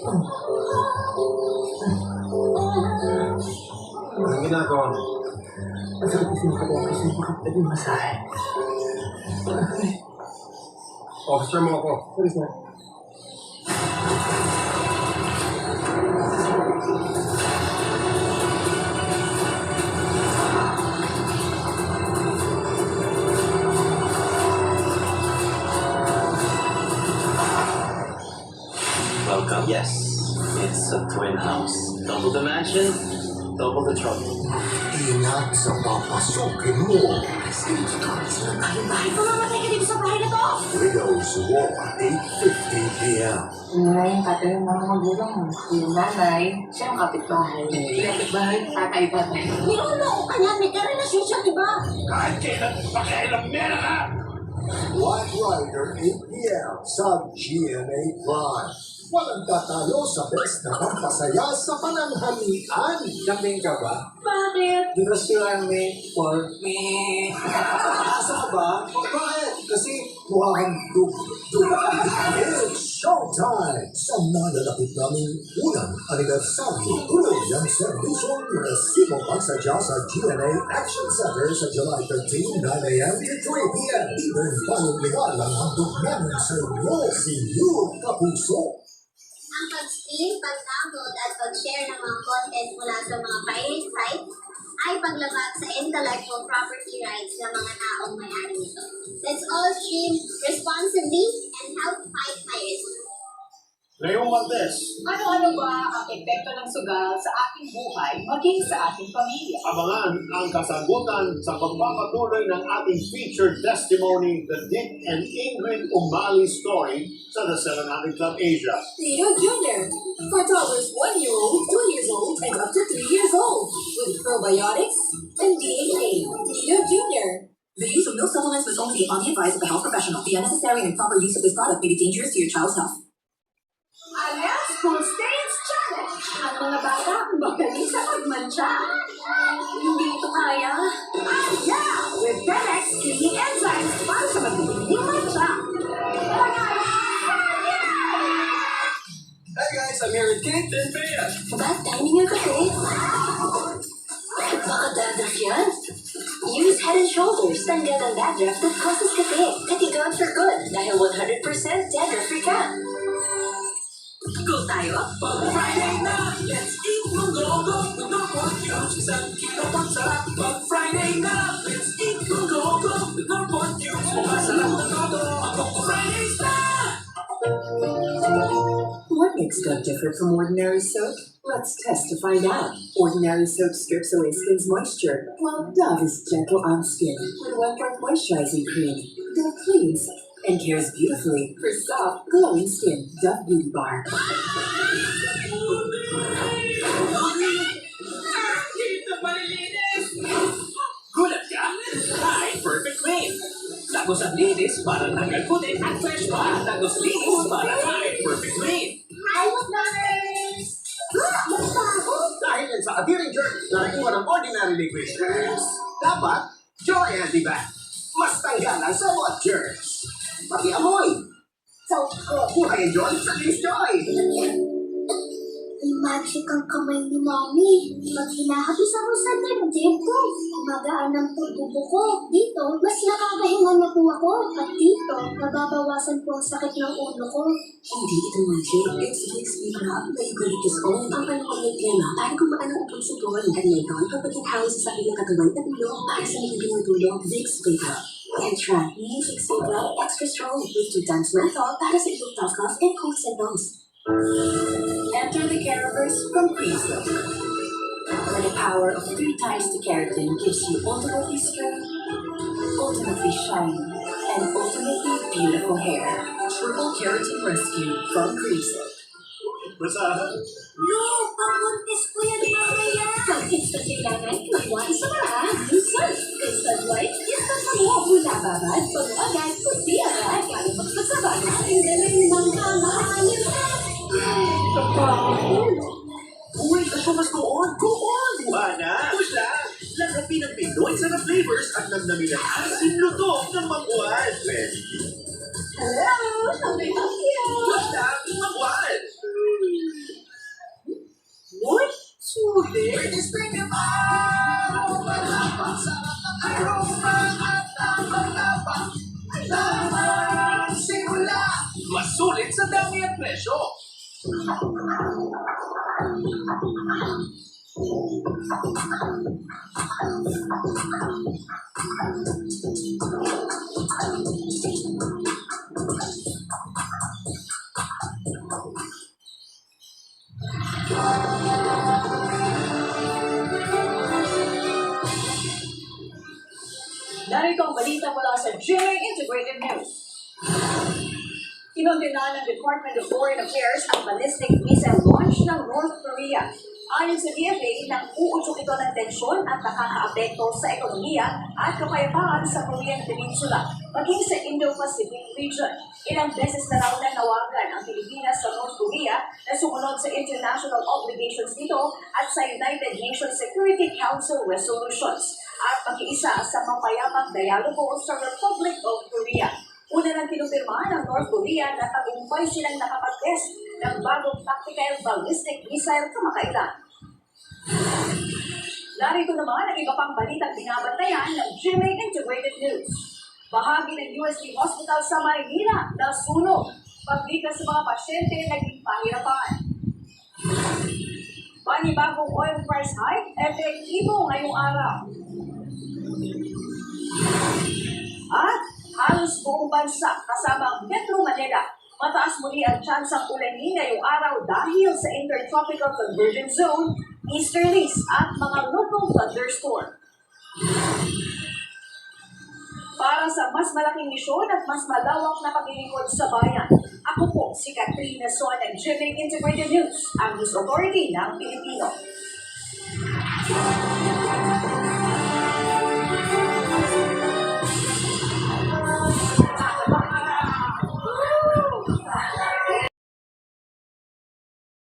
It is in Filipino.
Anong ginagawa mo? Masarap kasi makagawa kasi makapagod yung masahe. Officer mo ako. Sorry, sir. Welcome. Yes, it's a twin house. Double the mansion, double the trouble. Ingat sa papasukin mo. Mamamatay ka dito sa bahay na to! Widow's War, 8:50 p.m. Nga yung tatay ng mga magulang mo. Yung nanay, siya ang kapitbahay. Yung kapitbahay, tatay. Niloloko ka niya, may karelasyon siya, di ba? Kahit kailan pakialam mera ka! White Rider, 8 p.m. sa GMA Prime. Walang tatalo sa best na pampasaya sa pananghalian. Kambing ka ba? Bakit? Because you are made for me. Asa ka ba? Bakit? Kasi mukha kang It's showtime! Sa nalalapit naming unang anibersaryo, tuloy ang serbisyong resibo pagsadya sa GMA Action Center sa July 13, 9 a.m. to 3 p.m. Even bayong legal ang handog namin sa inyo, si Lou Kapuso. Ang pag-stream, pag-download at pag-share ng mga content mula sa mga pirate site ay paglabag sa intellectual property rights ng mga taong may-ari nito. Let's all stream responsibly and help fight piracy. Leon Martes, Ano-ano ba ang epekto ng sugal sa ating buhay maging sa ating pamilya? abangan ang kasagutan sa pagpapatuloy ng ating featured testimony, The Dick and Ingrid Umali Story sa The Serenade Club Asia. Leo Jr. For toddlers 1 year old, 2 years old, and up to 3 years old. With probiotics and DHA. Leo Jr. The use of milk supplements must only be on the advice of a health professional. The unnecessary and improper use of this product may be dangerous to your child's health. Alas, School States Challenge! Ang mga bata, magaling sa pagmantsa. Hindi ito kaya. Yeah! With 10x cleaning enzymes para sa magiging mantsa. Hey guys, I'm here with Kate and Bea. Bad timing yung kape. Baka dandruff yan. Use Head and Shoulders, tanggal ang dandruff that causes kape. Katigaan for good dahil 100% dandruff-free ka. Go tayo? Friday na, let's eat munggogo with no pork cubes. Isang kilo pang sarap. Pag Friday na, let's eat munggogo with no pork cubes. Masarap na todo, ako Fridays na! What makes Dove different from ordinary soap? Let's test to find out. Ordinary soap strips away skin's moisture, while Dove is gentle on skin with Wentworth Moisturizing Cream. Dove cleans and cares beautifully for soft, glowing skin. Dove Beauty Bar. Gulat ka? Ay, perfect clean! Tagos ang linis para tanggal puti at fresh pa. Tagos linis para ay perfect clean. Hi, Mothers! Dahil yan sa Appearing Jerk na nakuha ng ordinary liquid germs, dapat Joy Antibac. Mas tanggalan sa mga germs. Pati amoy. So good. Buhay ang Joy sa Kiss Joy. May magic ang kamay ni Mommy. Pag hinahapis ako sa dibdib ko, magaan ang tutubo ko. Dito, mas nakakahinga na po ako. At dito, nababawasan po ang sakit ng ulo ko. Hindi ito magic. It's Vicks Vapor Hub na eucalyptus oil. Ang panahon may tema para gumaan ang upang suntukan at mayroon kapag hinahawi sa sakit ng katawan at ulo para sa magiging tulong. Vicks Vapor Hub. Extra, new Vicks Vapor Hub, extra strong with 2 times menthol para sa iyong tough cough and cold symptoms. Enter the Caraverse from Creamsilk, where the power of 3 times the keratin gives you ultimately straight, ultimately shiny, and ultimately beautiful hair. Triple Keratin Rescue from Creamsilk. Basahan. No! Pabuntis ko yan, mamaya! Pag instant kailangan, mag-wise sa maraan. Luzon! Instant white, instant mo. Mula babad, pag agad, puti agad. Kaya magsasabag. Ang galing ng kamahalin. Uy, kasya mas doon. Go on! Buhana! Push lang! Lahat ng Pinoy sa flavors at namnamin ang asin luto ng magwal. Hello! How may I help you? Push lang! Magwal! huli. British Pinipaw, malapang sarap ng aroma at tapang-tapang. Lamang simula, masulit sa dami at presyo. Narito ang balita mula sa GMA Integrated News. Kinondena ng Department of Foreign Affairs ang ballistic missile launch ng North Korea. Ayon sa DFA, nang uudyok ito ng tensyon at nakakaapekto sa ekonomiya at kapayapaan sa Korean Peninsula, maging sa Indo-Pacific region. Ilang beses na raw na nawagan ang Pilipinas sa North Korea na sumunod sa international obligations nito at sa United Nations Security Council resolutions at makiisa sa mapayapang dialogo sa Republic of Korea. Una nang kinumpirma ng North Korea na tagumpay silang nakapag-test ng bagong tactical ballistic missile kamakailan. Narito naman ang iba pang balitang binabantayan ng GMA Integrated News. Bahagi ng UST Hospital sa Maynila na sunog. Paglikas sa mga pasyente naging pahirapan. Panibagong oil price hike, epektibo ngayong araw. At halos buong bansa kasama ang Metro Manila. Mataas muli ang tsansang ulanin ngayong araw dahil sa Intertropical Convergence Zone, easterlies at mga local thunderstorm. Para sa mas malaking misyon at mas malawak na paglilingkod sa bayan, ako po si Katrina Son ng GMA Integrated News, ang News Authority ng Pilipino.